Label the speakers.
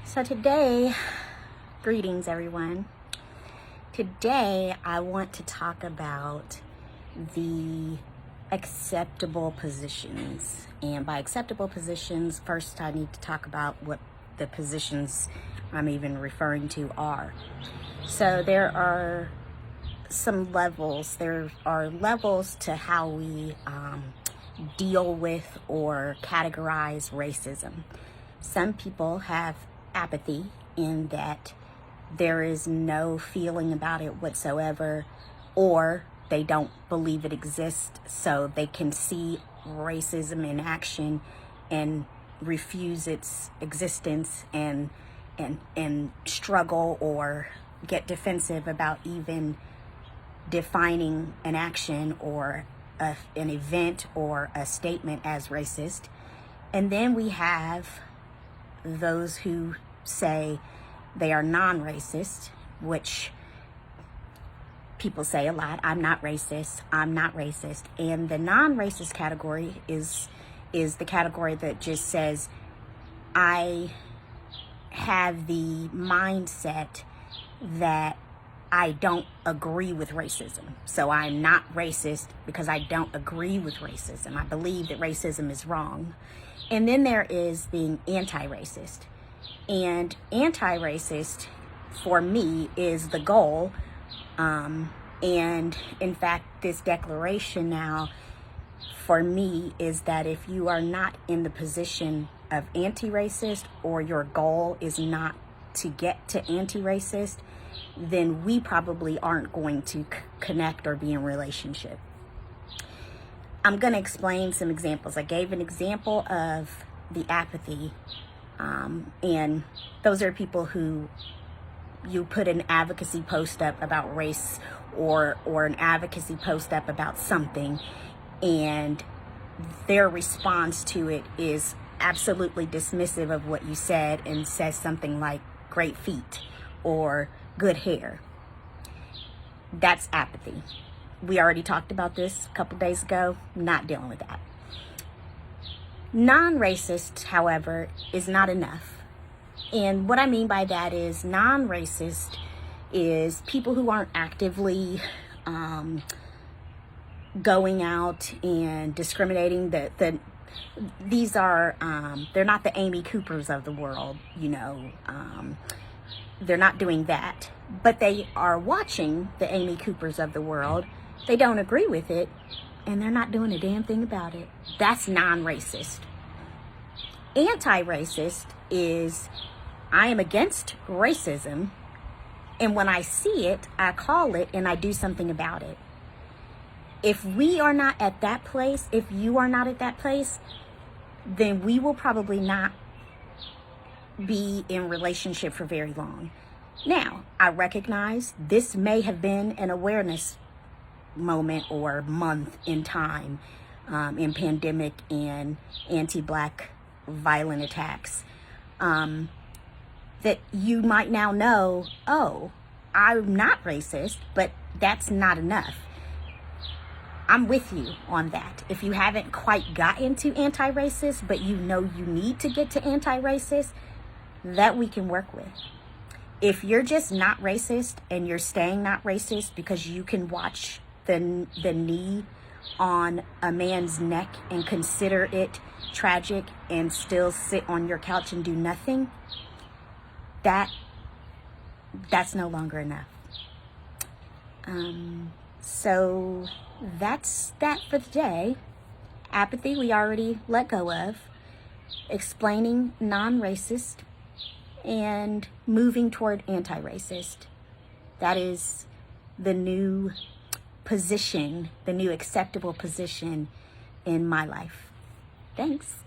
Speaker 1: So today, greetings everyone. Today I want to talk about the acceptable positions. And by acceptable positions, first I need to talk about what the positions I'm even referring to are. So there are some levels. There are levels to how we deal with or categorize racism. Some people have apathy in that there is no feeling about it whatsoever, or they don't believe it exists, so they can see racism in action and refuse its existence and struggle or get defensive about even defining an action or an event or a statement as racist. And then we have those who say they are non-racist, which people say a lot. I'm not racist. I'm not racist. And the non-racist category is the category that just says, I have the mindset that I don't agree with racism. So I'm not racist because I don't agree with racism. I believe that racism is wrong. And then there is being anti-racist. And anti-racist, for me, is the goal. And in fact, this declaration now, for me, is that if you are not in the position of anti-racist, or your goal is not to get to anti-racist, then we probably aren't going to connect or be in relationship. I'm going to explain some examples. I gave an example of the apathy, and those are people who you put an advocacy post up about race or an advocacy post up about something, and their response to it is absolutely dismissive of what you said and says something like great feet or good hair. That's apathy. We already talked about this a couple days ago. Not dealing with that. Non-racist, however, is not enough. And what I mean by that is non-racist is people who aren't actively going out and discriminating. These are, they're not the Amy Coopers of the world, they're not doing that, but they are watching the Amy Coopers of the world. They don't agree with it, and they're not doing a damn thing about it. That's non-racist. Anti-racist is, I am against racism, and when I see it, I call it and I do something about it. If we are not at that place, if you are not at that place, then we will probably not be in relationship for very long. Now, I recognize this may have been an awareness moment or month in time, in pandemic and anti-Black violent attacks, that you might now know, oh, I'm not racist, but that's not enough. I'm with you on that. If you haven't quite gotten to anti-racist, but you know you need to get to anti-racist, that we can work with. If you're just not racist and you're staying not racist because you can watch the knee on a man's neck and consider it tragic and still sit on your couch and do nothing, that's no longer enough. So that's that for today. Apathy, we already let go of. Explaining non-racist and moving toward anti-racist. That is the new position, the new acceptable position in my life. Thanks.